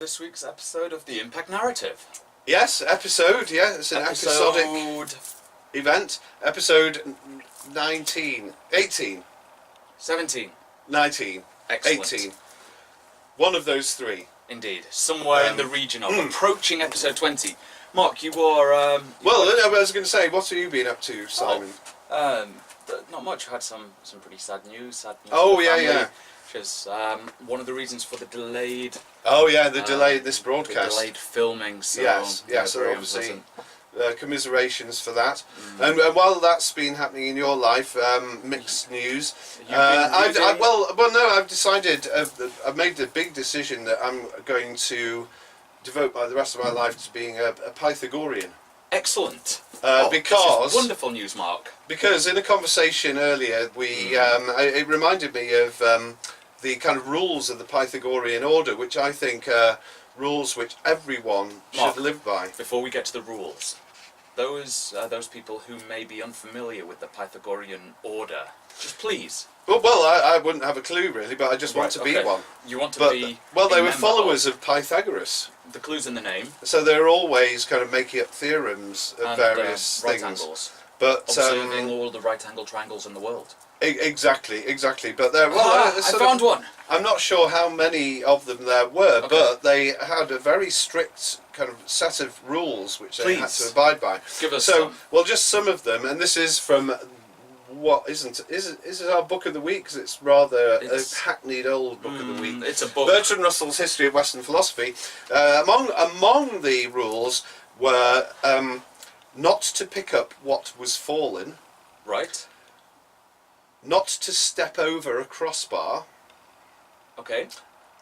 This week's episode of the Impact Narrative. Yes, episode, yeah, it's an episodic event. Episode 19, 18. 17. 19. Excellent. 18. One of those three. Indeed. Somewhere in the region of approaching episode 20. Mark, you were... well, I was going to say, what have you been up to, Simon? Not much. I had some pretty sad news. Oh, for the yeah, family, yeah. Which is one of the reasons for the delayed... Oh, yeah, the delayed this broadcast. The delayed filming, so... Yes, so obviously... commiserations for that. And while that's been happening in your life, mixed news. I've decided, I've made the big decision that I'm going to devote the rest of my life to being a Pythagorean. Excellent. Because this is wonderful news, Mark. Because in a conversation earlier, it reminded me of the kind of rules of the Pythagorean order, which I think are rules which everyone should live by. Before we get to the rules, those people who may be unfamiliar with the Pythagorean order, just please. Well, I wouldn't have a clue really, but I just want to be one. You want to be? Well, they were followers of Pythagoras. The clue's in the name. So they're always kind of making up theorems of various things. Right angles. But observing all the right angle triangles in the world. Exactly. But there. I found one. I'm not sure how many of them there were, but they had a very strict kind of set of rules which they had to abide by. Give us some. Well, just some of them, and this is from what is it our book of the week? Because it's rather a hackneyed old book of the week. It's a book. Bertrand Russell's History of Western Philosophy. Among the rules were not to pick up what was fallen. Right. Not to step over a crossbar. Okay.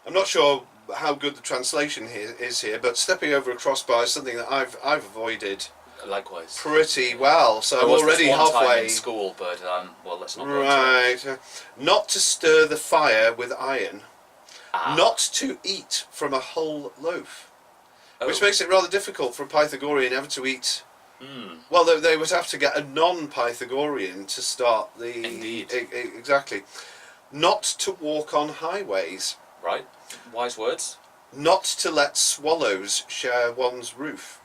I'm not sure how good the translation is here, but stepping over a crossbar is something that I've avoided. Likewise. Pretty well, so I'm already halfway. Time in school, but well, let's not. Right. Not to stir the fire with iron. Not to eat from a whole loaf, which makes it rather difficult for a Pythagorean ever to eat. Well, they would have to get a non-Pythagorean to start the... Indeed. Exactly. Not to walk on highways. Right. Wise words. Not to let swallows share one's roof.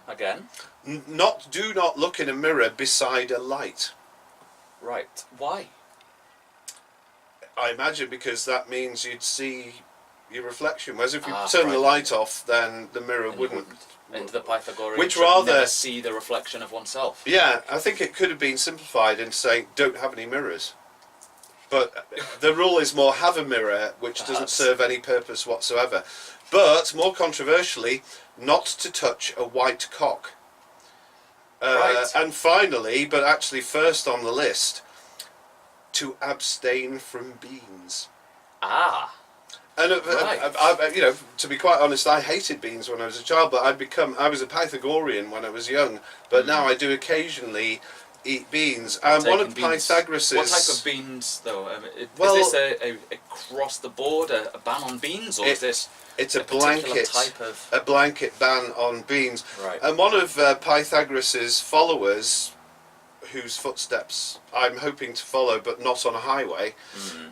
Again. Do not look in a mirror beside a light. Right. Why? I imagine because that means you'd see your reflection. Whereas if you turn the light off, then the mirror wouldn't. And the Pythagorean never see the reflection of oneself. Yeah, I think it could have been simplified into saying don't have any mirrors. But the rule is more have a mirror, which doesn't serve any purpose whatsoever. But more controversially, not to touch a white cock. Right. And finally, but actually first on the list, to abstain from beans. And to be quite honest, I hated beans when I was a child, but I was a Pythagorean when I was young. But now I do occasionally eat beans. And one of Pythagoras's... What type of beans, though? Is this a across the board a ban on beans, or is this? It's a blanket type of a blanket ban on beans. Right. And one of Pythagoras's followers, whose footsteps I'm hoping to follow, but not on a highway,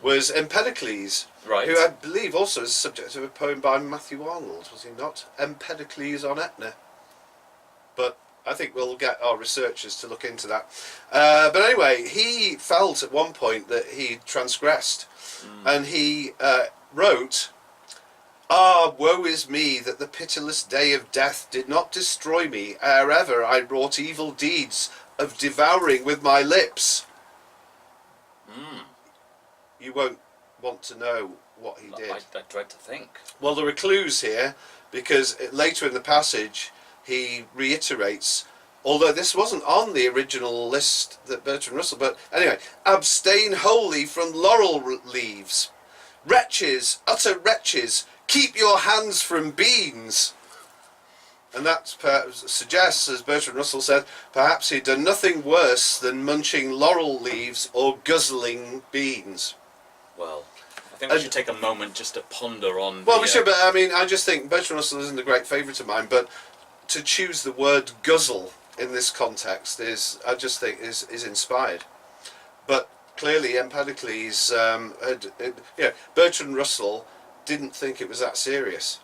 was Empedocles. Right. Who I believe also is subject to a poem by Matthew Arnold, was he not? Empedocles on Etna. But I think we'll get our researchers to look into that. But anyway, he felt at one point that he transgressed, and he wrote, woe is me that the pitiless day of death did not destroy me ere ever I wrought evil deeds of devouring with my lips. You won't want to know what he did. I dread to think. Well, there are clues here, because later in the passage he reiterates, although this wasn't on the original list that Bertrand Russell, but anyway, abstain wholly from laurel leaves. Wretches, utter wretches, keep your hands from beans. And that suggests, as Bertrand Russell said, perhaps he'd done nothing worse than munching laurel leaves or guzzling beans. Well, I think we should take a moment just to ponder on... Well, we should, but I mean, I just think Bertrand Russell isn't a great favourite of mine, but to choose the word guzzle in this context I just think is inspired. But clearly Empedocles, Bertrand Russell didn't think it was that serious.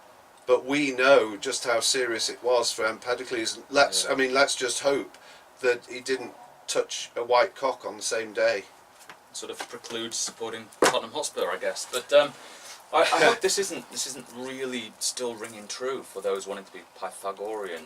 but we know just how serious it was for Empedocles. Let's just hope that he didn't touch a white cock on the same day. Sort of precludes supporting Tottenham Hotspur, I guess. But I hope this isn't really still ringing true for those wanting to be Pythagorean.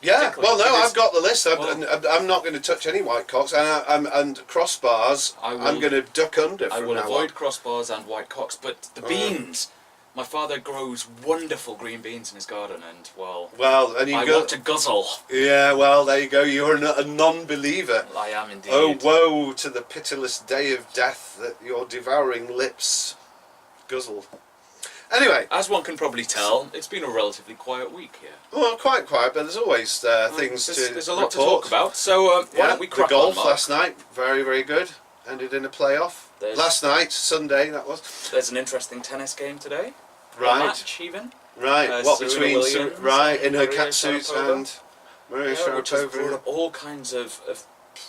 Yeah, well, no, Because- I've got the list. I'm not going to touch any white cocks, and crossbars. I'm going to duck under I from will now avoid on. crossbars and white cocks, but the beans. My father grows wonderful green beans in his garden, and Well, and you I go. want to guzzle. Yeah, well, there you go. You're a non-believer. I am indeed. Oh, woe to the pitiless day of death that your devouring lips guzzle. Anyway, As one can probably tell, it's been a relatively quiet week here. well, quite quiet, but there's always things to There's a lot to report. talk about, so why don't we crack the golf on, Mark? last night, very, very good. Ended in a playoff. There's- Last night, Sunday, that was. There's an interesting tennis game today. A Right, match, even. right. What Serena between Williams right in her Maria catsuit Sharapova. and Maria Yeah, which has brought Sharapova. up all kinds of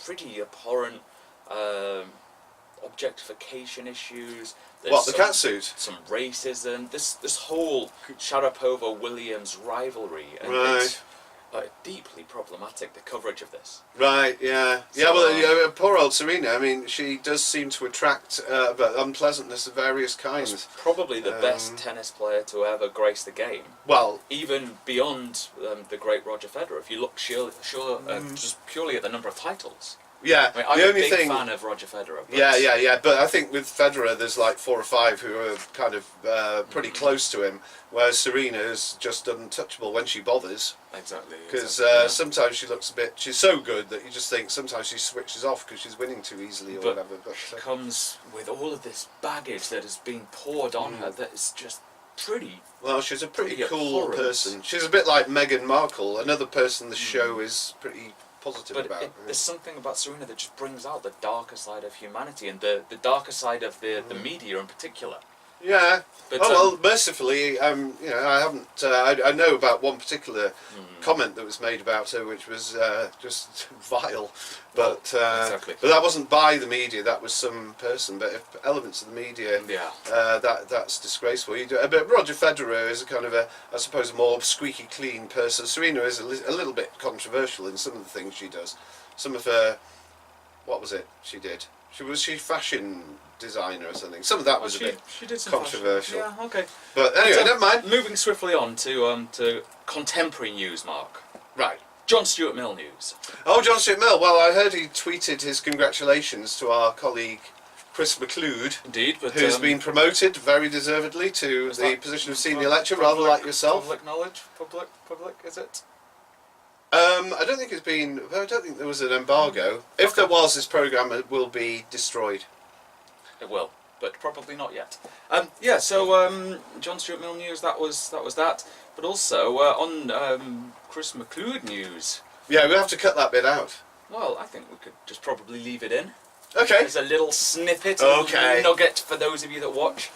pretty abhorrent objectification issues. There's What, the some- catsuit? Some racism. This whole Sharapova-Williams rivalry, and Right. it's deeply problematic, the coverage of this. Right, yeah. Yeah, So, well, poor old Serena, I mean, she does seem to attract unpleasantness of various kinds. Probably the best tennis player to ever grace the game, Well, even beyond the great Roger Federer. If you look just purely at the number of titles. yeah, I mean, I'm the a only big thing... fan of Roger Federer. But Yeah, but I think with Federer there's like 4 or 5 who are kind of pretty close to him, whereas Serena is just untouchable when she bothers. Exactly. Because yeah. sometimes she looks a bit... She's so good that you just think sometimes she switches off because she's winning too easily or But whatever. But comes with all of this baggage that has been poured on her that is just pretty... well, she's a pretty pretty cool abhorrent. person. She's a bit like Meghan Markle, another person the show is pretty positive But about. there's something about Serena that just brings out the darker side of humanity and the darker side of the media in particular. Yeah. But, well, mercifully, I haven't. I know about one particular comment that was made about her, which was just vile. But exactly. but that wasn't by the media. That was some person. But if elements of the media, Yeah. that's disgraceful. But Roger Federer is a kind of I suppose, a more squeaky clean person. Serena is a little bit controversial in some of the things she does. Some of her, what was it? She did. Was she fashion designer or something? Some of that was a bit she did some controversial. fashion. Yeah, okay. But anyway, never mind. Moving swiftly on to contemporary news, Mark. Right. John Stuart Mill news. Oh, John Stuart Mill. Well, I heard he tweeted his congratulations to our colleague Chris McLeod, Indeed, but who's been promoted very deservedly to is the that position of senior lecturer, rather like yourself. Public knowledge, public, is it? I don't think it's been. I don't think there was an embargo. If there was, this programme will be destroyed. It will, but probably not yet. Yeah, so John Stuart Mill news. That was that. But also on Chris McLeod news. Yeah, we have to cut that bit out. Well, I think we could just probably leave it in. Okay. There's a little snippet, Okay. a nugget for those of you that watch.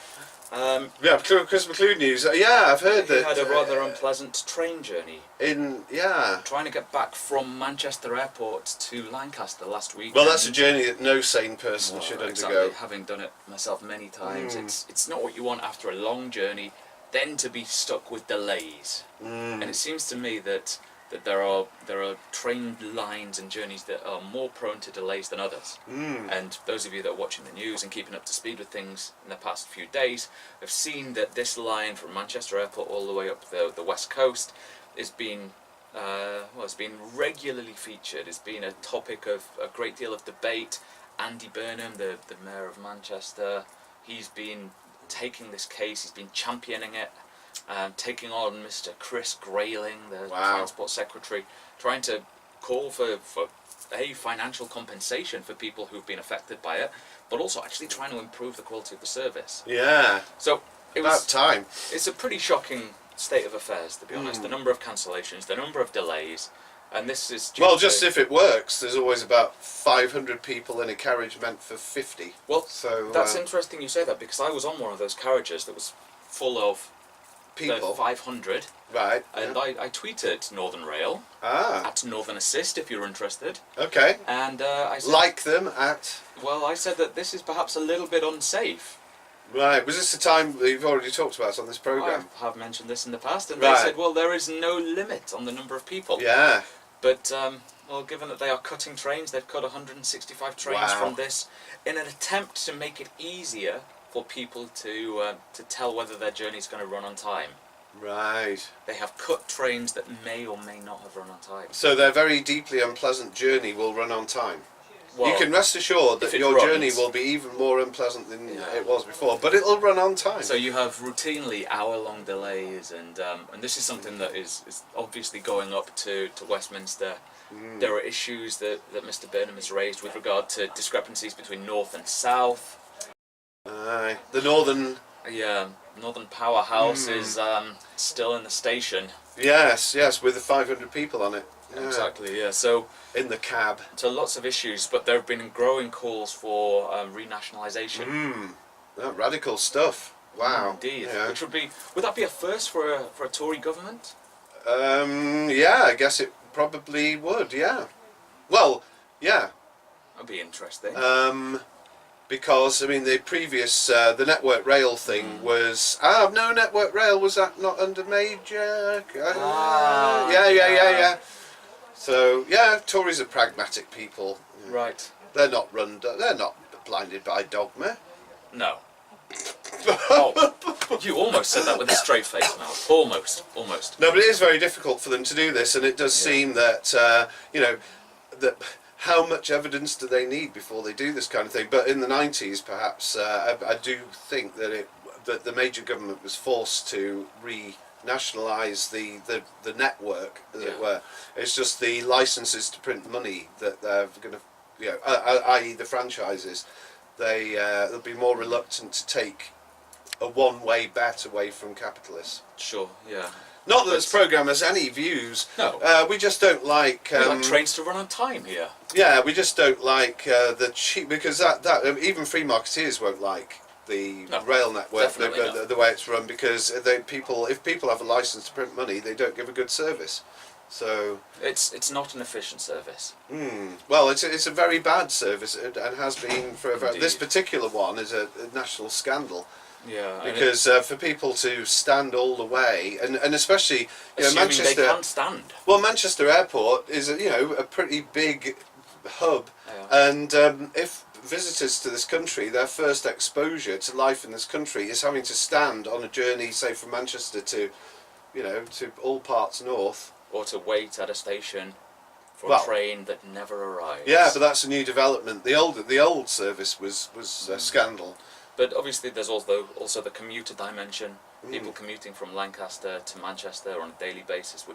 Yeah, Chris McLeod news. Yeah, I've heard He that. had a rather unpleasant train journey. Yeah. Trying to get back from Manchester Airport to Lancaster last week. Well, that's a journey that no sane person should Exactly. undergo. Having done it myself many times, it's not what you want after a long journey, then to be stuck with delays. And it seems to me that there are train lines and journeys that are more prone to delays than others. And those of you that are watching the news and keeping up to speed with things in the past few days have seen that this line from Manchester Airport all the way up the west coast is being it's been regularly featured. It's been a topic of a great deal of debate. Andy Burnham, the mayor of Manchester, he's been taking this case, he's been championing it, taking on Mr. Chris Grayling, the Transport Secretary, trying to call for financial compensation for people who've been affected by it, but also actually trying to improve the quality of the service. Yeah. So About time. It's a pretty shocking state of affairs, to be honest. The number of cancellations, the number of delays, and this is just if it works, there's always about 500 people in a carriage meant for 50. Well, so that's interesting you say that, because I was on one of those carriages that was full of people. 500, Right. and I tweeted Northern Rail at Northern Assist if you're interested, Okay. and I said, Like them at. well, I said that this is perhaps a little bit unsafe. Right. Was this the time that you've already talked about on this program? I have mentioned this in the past, and Right. they said, well, there is no limit on the number of people. Yeah. But, well, given that they are cutting trains, they've cut 165 trains Wow. from this in an attempt to make it easier for people to tell whether their journey is going to run on time. Right. They have cut trains that may or may not have run on time. So their very deeply unpleasant journey will run on time. Well, You can rest assured that if it your runs. journey will be even more unpleasant than Yeah. it was before, but it'll run on time. So you have routinely hour-long delays, and this is something that is obviously going up to Westminster. There are issues that Mr. Burnham has raised with regard to discrepancies between North and South. Aye. The northern... Yeah, Northern Powerhouse is still in the station. Yes, with the 500 people on it. Yeah. Exactly, yeah. So In the cab. lots of issues, but there have been growing calls for renationalisation. Radical stuff. Wow. Indeed. Yeah. Which would that be a first for a Tory government? Yeah, I guess it probably would, yeah. Well, yeah. That'd be interesting. Because, I mean, the previous, the Network Rail thing was... no, Network Rail, was that not under Major? Yeah. So, yeah, Tories are pragmatic people. Right. They're not blinded by dogma. No. Oh, you almost said that with a straight face now. Almost. No, but it is very difficult for them to do this, and it does seem that, that how much evidence do they need before they do this kind of thing? But in the 90s, perhaps, I do think that that the major government was forced to renationalise the network, as it were. It's just the licences to print money that they're going to, i.e. the franchises, they'll be more reluctant to take a one-way bet away from capitalists. Sure, yeah. Not that this programme has any views. No. We just don't like... We like trains to run on time here. Yeah, we just don't like the cheap... Because that even free marketeers won't like the rail network, the way it's run, because if people have a licence to print money, they don't give a good service. So it's not an efficient service. Well, it's a very bad service, and has been for Indeed. this particular one is a national scandal. Yeah, Because for people to stand all the way, and especially Manchester, they can't stand. Well, Manchester Airport is a pretty big hub, and if visitors to this country, their first exposure to life in this country is having to stand on a journey, say from Manchester to all parts north. Or to wait at a station for a train that never arrives. Yeah, but that's a new development. The old service was a scandal. But obviously there's also the commuter dimension. People commuting from Lancaster to Manchester on a daily basis,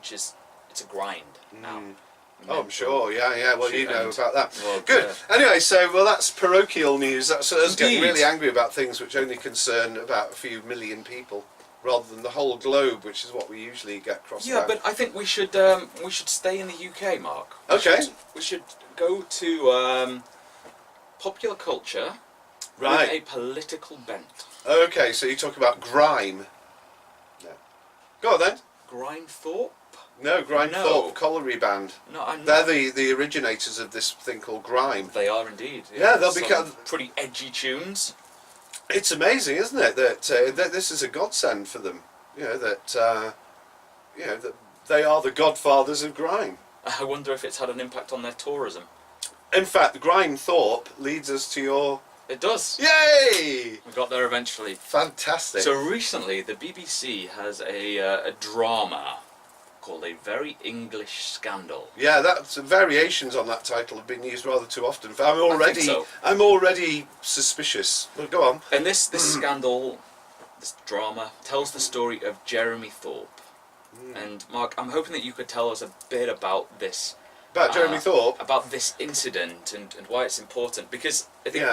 it's a grind now. Oh, I'm sure. Yeah. Well, you know about that. Well, good. Anyway, that's parochial news. That's us getting really angry about things which only concern about a few million people, rather than the whole globe, which is what we usually get crossed out. Yeah, but I think we should stay in the UK, Mark. We should go to popular culture with a political bent. Okay, so you talk about grime. No. Go on then. Grindthorpe? No, Grindthorpe Colliery Band. No, I'm They're not. the originators of this thing called grime. They are indeed. Yeah, they'll be pretty edgy tunes. It's amazing, isn't it, that this is a godsend for them. That they are the godfathers of grime. I wonder if it's had an impact on their tourism. In fact, Grindthorpe leads us to your... It does. Yay! We got there eventually. Fantastic. So recently, the BBC has a drama called A Very English Scandal. Yeah, that's variations on that title have been used rather too often. I'm already suspicious. Well, go on. And this scandal, this drama, tells the story of Jeremy Thorpe. And Mark, I'm hoping that you could tell us a bit about this. About Jeremy Thorpe? About this incident and why it's important, because I think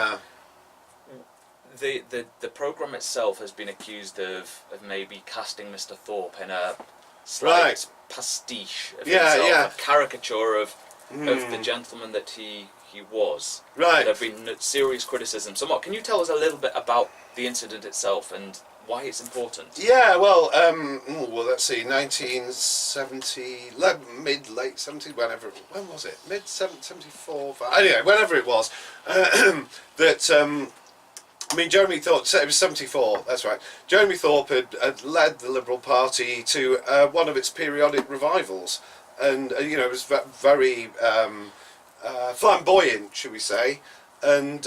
the programme itself has been accused of maybe casting Mr. Thorpe in a slight pastiche of himself, a caricature of the gentleman that he was. Right. There have been serious criticisms. So Mark, can you tell us a little bit about the incident itself and why it's important? Yeah, well, let's see, 1970, late 70s, when was it? Mid 74, anyway, whenever it was, that I mean, Jeremy Thorpe, it was 74, that's right. Jeremy Thorpe had led the Liberal Party to one of its periodic revivals. And, it was very flamboyant, should we say, and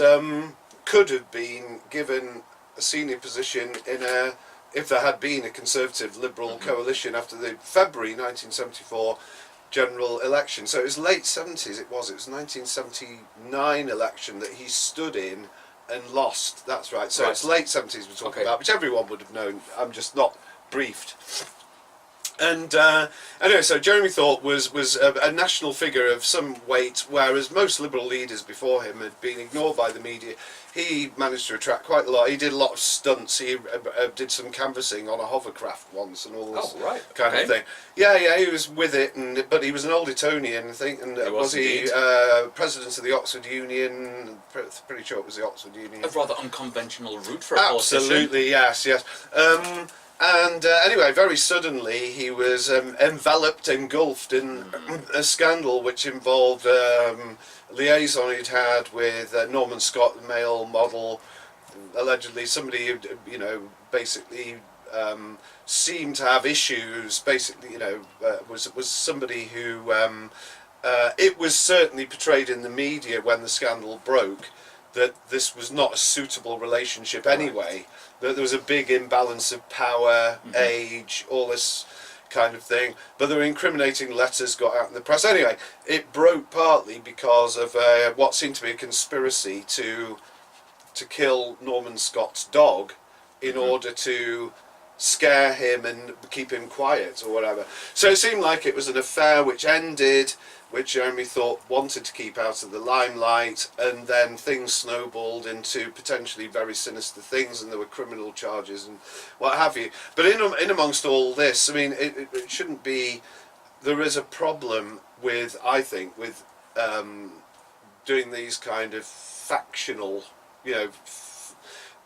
could have been given a senior position if there had been a Conservative Liberal coalition after the February 1974 general election. So it was late 70s, it was 1979 election that he stood in and lost. That's right. So it's late 70s we're talking about, which everyone would have known. I'm just not briefed. And anyway, so Jeremy Thorpe was a national figure of some weight, whereas most Liberal leaders before him had been ignored by the media. He managed to attract quite a lot. He did a lot of stunts. He did some canvassing on a hovercraft once and all this kind of thing. Yeah, he was with it, but he was an old Etonian, I think, and was he president of the Oxford Union? Pretty sure it was the Oxford Union. A rather unconventional route for a politician. Absolutely, yes. And anyway, very suddenly he was engulfed in a scandal which involved liaison he'd had with Norman Scott, the male model, allegedly somebody who, basically seemed to have issues. Basically, was somebody who it was certainly portrayed in the media when the scandal broke that this was not a suitable relationship anyway. That there was a big imbalance of power, age, all this kind of thing. But there were incriminating letters got out in the press. Anyway, it broke partly because of what seemed to be a conspiracy to kill Norman Scott's dog in order to scare him and keep him quiet or whatever. So it seemed like it was an affair which ended, which Jeremy Thorpe wanted to keep out of the limelight, and then things snowballed into potentially very sinister things, and there were criminal charges and what have you. But in amongst all this, I mean, it shouldn't be. There is a problem with, I think, with doing these kind of factional,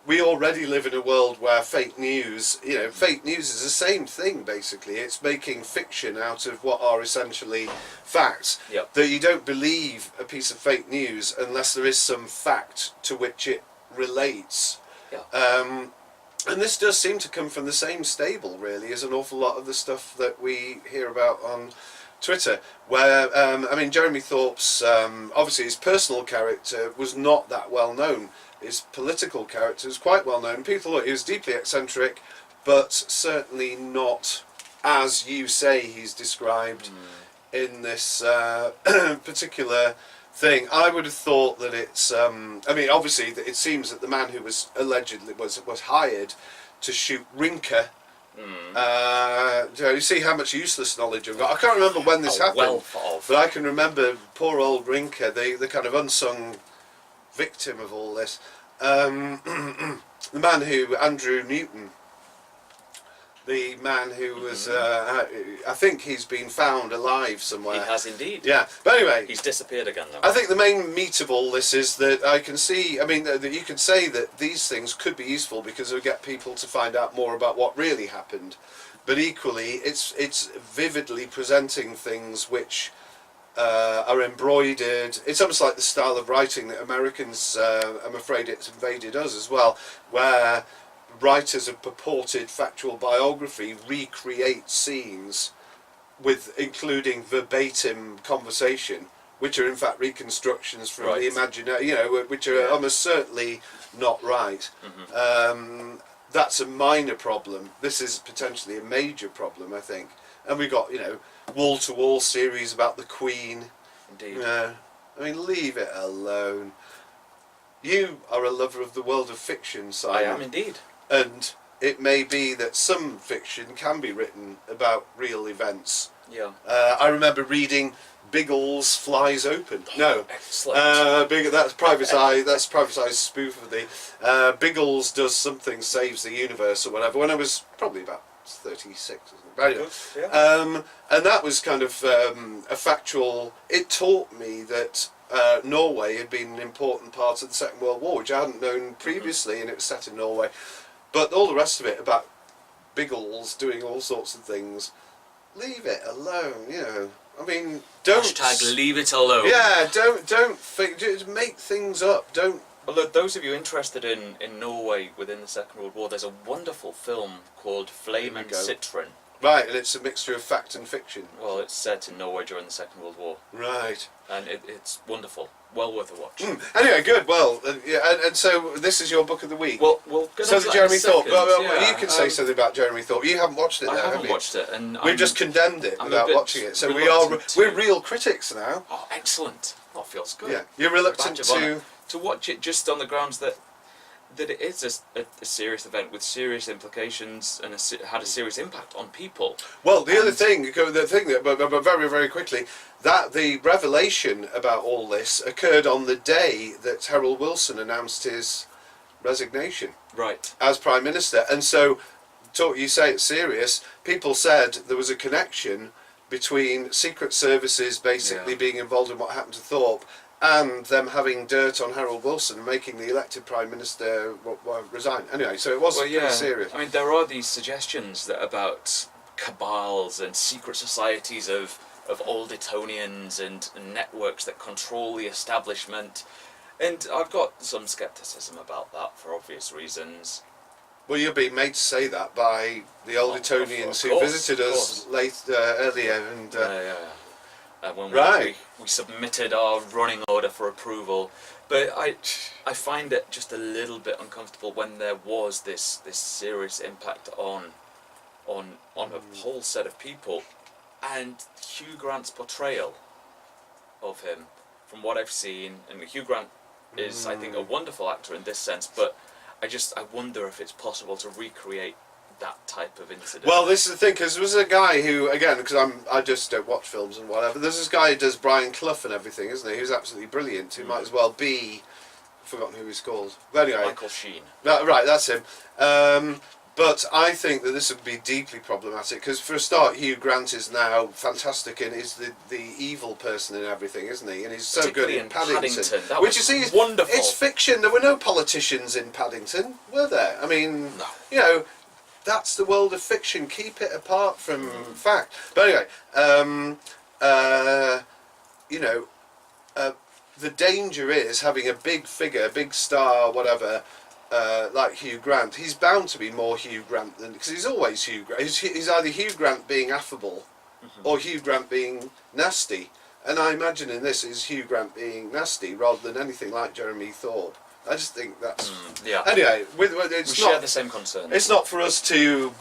we already live in a world where fake news is the same thing basically. It's making fiction out of what are essentially facts. Yep. That you don't believe a piece of fake news unless there is some fact to which it relates. Yep. And this does seem to come from the same stable really as an awful lot of the stuff that we hear about on Twitter, where Jeremy Thorpe's obviously his personal character was not that well known. His political character was quite well known. People thought he was deeply eccentric, but certainly not as you say he's described in this particular thing. I would have thought that it's. Obviously, it seems that the man who was allegedly was hired to shoot Rinker. You see how much useless knowledge I've got. I can't remember when this happened, but I can remember poor old Rinker, the kind of unsung victim of all this. The man who, Andrew Newton, the man who was, I think he's been found alive somewhere. He has indeed. Yeah, but anyway. He's disappeared again though. I think the main meat of all this is that I can see, that you could say that these things could be useful because it would get people to find out more about what really happened. But equally, it's vividly presenting things which are embroidered. It's almost like the style of writing that Americans, I'm afraid it's invaded us as well, where writers of purported factual biography recreate scenes with including verbatim conversation, which are in fact reconstructions from the imaginary, which are almost certainly not right. That's a minor problem. This is potentially a major problem, I think. And we got, wall-to-wall series about the Queen. Indeed. Leave it alone. You are a lover of the world of fiction, Simon. I am indeed. And it may be that some fiction can be written about real events. Yeah. I remember reading Biggles Flies Open. No. Excellent. That's Private Eye. That's Private Eye's spoof of the Biggles Does Something Saves the Universe or whatever. When I was probably about 36 or something. Anyway, and that was kind of a factual. It taught me that Norway had been an important part of the Second World War, which I hadn't known previously, and it was set in Norway. But all the rest of it about Biggles doing all sorts of things, leave it alone. Don't # leave it alone. Yeah, don't just make things up. Don't Although those of you interested in Norway within the Second World War, there's a wonderful film called Flame and Citron. Right, and it's a mixture of fact and fiction. Well, it's set in Norway during the Second World War. Right. And it's wonderful. Well worth a watch. Anyway, good. Well, yeah, and so this is your book of the week. Well, we'll get so on to the that in a Jeremy Thorpe. second. Well, you can say something about Jeremy Thorpe. You haven't watched it, I though, haven't have you? watched it, and We've just condemned it I'm a without bit watching it. So reluctant we're real critics now. Oh, excellent! That feels good. Yeah, you're reluctant Badge of honour. to. To watch it just on the grounds that it is a serious event with serious implications and had a serious impact on people. Well, the thing that, but very, very quickly, that the revelation about all this occurred on the day that Harold Wilson announced his resignation Right. as Prime Minister. And so, you say it's serious, people said there was a connection between Secret Services basically being involved in what happened to Thorpe and them having dirt on Harold Wilson and making the elected Prime Minister resign. Anyway, so it was pretty serious. I mean, there are these suggestions about cabals and secret societies of old Etonians and networks that control the establishment. And I've got some scepticism about that for obvious reasons. Well, you're being made to say that by the old Etonians who visited us earlier. And, when right. we submitted our running order for approval, but I find it just a little bit uncomfortable when there was this serious impact on a whole set of people, and Hugh Grant's portrayal of him, from what I've seen, and Hugh Grant is I think a wonderful actor in this sense, but I wonder if it's possible to recreate that type of incident. Well, this is the thing, because there was a guy who, again, because I just don't watch films and whatever, there's this guy who does Brian Clough and everything, isn't he? Who's absolutely brilliant, who might as well be, I've forgotten who he's called. But anyway. Michael Sheen. Right, that's him. But I think that this would be deeply problematic, because for a start, Hugh Grant is now fantastic and is the evil person in everything, isn't he? And he's so good in Paddington. That which was you see, is wonderful. It's fiction. There were no politicians in Paddington, were there? I mean, no. You know, that's the world of fiction. Keep it apart from fact. But anyway, the danger is having a big figure, a big star, whatever, like Hugh Grant. He's bound to be more Hugh Grant than, because he's always Hugh Grant. He's either Hugh Grant being affable or Hugh Grant being nasty. And I imagine in this is Hugh Grant being nasty rather than anything like Jeremy Thorpe. I just think that's... Anyway, it's we not... share the same concern. It's not for us to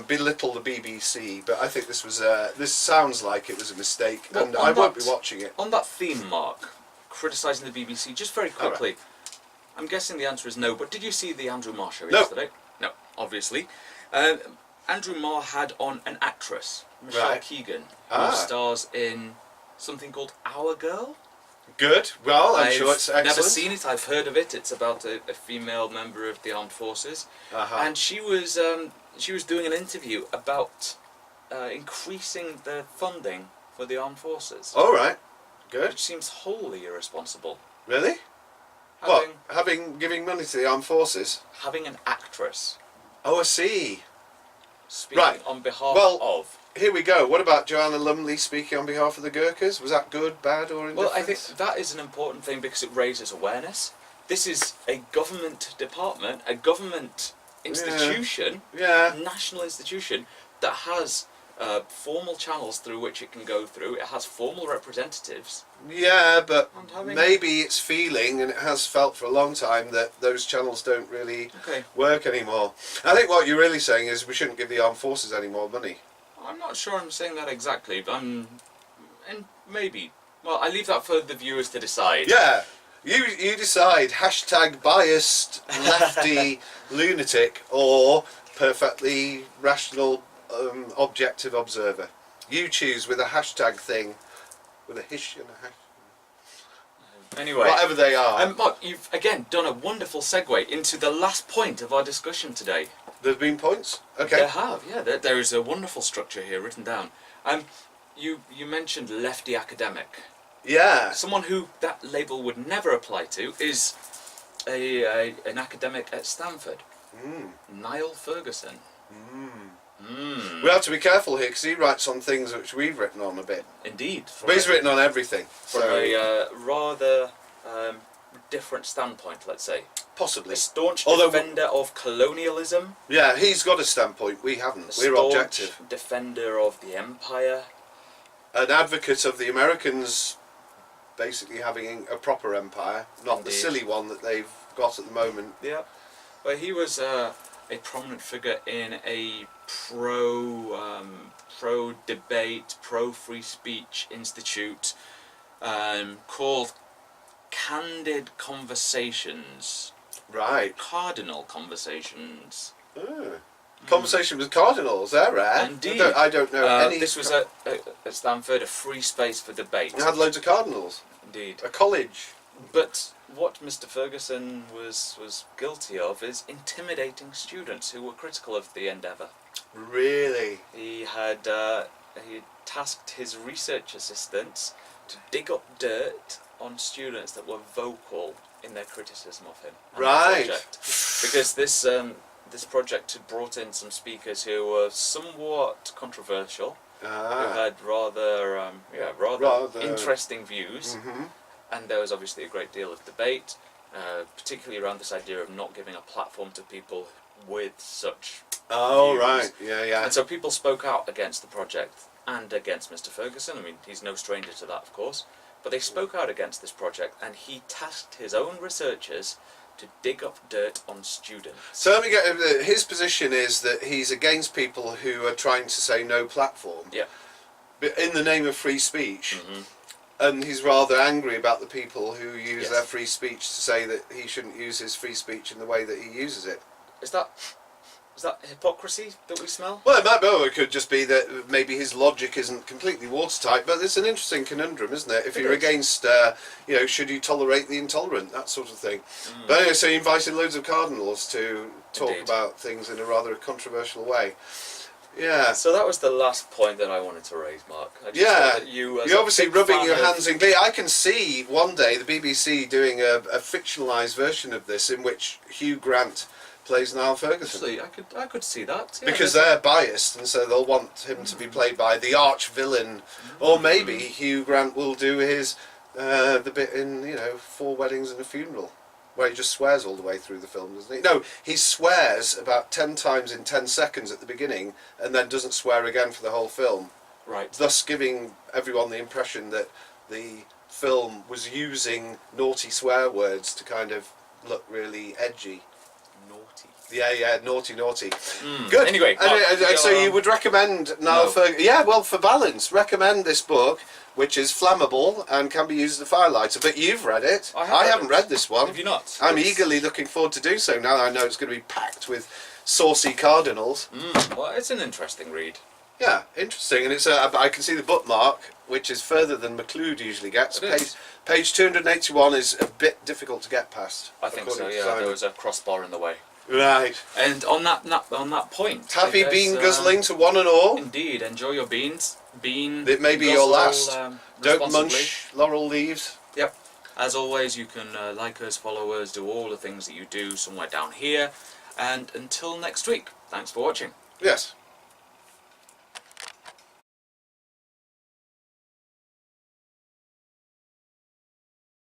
belittle the BBC, but I think this was this sounds like it was a mistake, Well, and I won't be watching it. On that theme, Mark, criticising the BBC, just very quickly, Right. I'm guessing the answer is no, but did you see the Andrew Marr show No. yesterday? No, obviously. Andrew Marr had on an actress, Michelle Right. Keegan, who stars in something called Our Girl. Good. Well, I'm I've sure it's excellent. never seen it. I've heard of it. It's about a female member of the armed forces, and she was doing an interview about increasing the funding for the armed forces. All right. Good. Which seems wholly irresponsible. Really? Giving money to the armed forces? Having an actress Oh, I see. speaking Right. on behalf Well, of. Here we go. What about Joanna Lumley speaking on behalf of the Gurkhas? Was that good, bad, or indifferent? Well, I think that is an important thing because it raises awareness. This is a government department, a government institution, national institution that has formal channels through which it can go through. It has formal representatives. Yeah, but maybe it's feeling, and it has felt for a long time, that those channels don't really work anymore. I think what you're really saying is we shouldn't give the armed forces any more money. I'm not sure I'm saying that exactly, but and maybe. Well, I leave that for the viewers to decide. Yeah, you decide. Hashtag biased lefty lunatic or perfectly rational objective observer. You choose with a hashtag thing, with a hish and a hash. Anyway, whatever they are. Mark, you've again done a wonderful segue into the last point of our discussion today. There's been points? Okay. There have, yeah. There is a wonderful structure here written down. You mentioned lefty academic. Yeah. Someone who that label would never apply to is an academic at Stanford, Niall Ferguson. We have to be careful here because he writes on things which we've written on a bit. Indeed. But he's written on everything. From a rather different standpoint, let's say. Possibly. A staunch Although- defender of colonialism. Yeah, he's got a standpoint. We haven't. A We're staunch objective. defender of the empire. An advocate of the Americans basically having a proper empire, not the Indeed. silly one that they've got at the moment. Yeah. Well, he was a prominent figure in a pro-debate, pro-free speech institute called Candid Conversations. Right. Cardinal Conversations. Oh. Conversation with cardinals, they're rare. Indeed. I don't know any. This was at Stanford, a free space for debate. It had loads of cardinals. Indeed. A college. But what Mr. Ferguson was guilty of is intimidating students who were critical of the endeavour. Really? He had tasked his research assistants to dig up dirt on students that were vocal in their criticism of him. And the Right. project. Because this project had brought in some speakers who were somewhat controversial, who had rather interesting views, Mhm. and there was obviously a great deal of debate, particularly around this idea of not giving a platform to people with such Oh, views. right. Yeah, yeah. And so people spoke out against the project and against Mr. Ferguson. I mean, he's no stranger to that, of course. But they spoke out against this project, and he tasked his own researchers to dig up dirt on students. So let me get his position is that he's against people who are trying to say no platform. Yeah. But in the name of free speech. Mm-hmm. And he's rather angry about the people who use Yes. their free speech to say that he shouldn't use his free speech in the way that he uses it. Is that hypocrisy that we smell? Well, it might be. It could just be that maybe his logic isn't completely watertight, but it's an interesting conundrum, isn't it? If you're against, should you tolerate the intolerant, that sort of thing. But anyway, so he invited loads of cardinals to talk Indeed. about things in a rather controversial way. Yeah. So that was the last point that I wanted to raise, Mark. I just Yeah, thought that as you're a obviously big rubbing fan your of- hands in glee. I can see one day the BBC doing a fictionalised version of this in which Hugh Grant plays Niall Ferguson. Actually, I could see that. Yeah, Because there's- they're biased, and so they'll want him to be played by the arch villain, or maybe Hugh Grant will do his the bit in 4 Weddings and a Funeral, where he just swears all the way through the film, doesn't he? No, he swears about 10 times in 10 seconds at the beginning, and then doesn't swear again for the whole film, right. thus giving everyone the impression that the film was using naughty swear words to kind of look really edgy. Naughty. Yeah, naughty. Mm. Good. Anyway, Mark, And so you would recommend Niall No. Ferguson? Yeah, well, for balance, recommend this book, which is flammable and can be used as a firelighter. But you've read it. I have read haven't it. read this one. Have you not? I'm It's- eagerly looking forward to do so. Now that I know it's going to be packed with saucy cardinals. Well, it's an interesting read. Yeah, interesting. And it's I can see the bookmark, which is further than McLeod usually gets. It is. Page 281 is a bit difficult to get past. I think so. according to Yeah, Simon. there was a crossbar in the way. Right. And on that point, I Happy guess, bean guzzling to one and all. Indeed, enjoy your beans. It may be your guzzle, last. Don't responsibly. munch laurel leaves. Yep. As always, you can like us, follow us, do all the things that you do somewhere down here. And until next week, thanks for watching. Yes.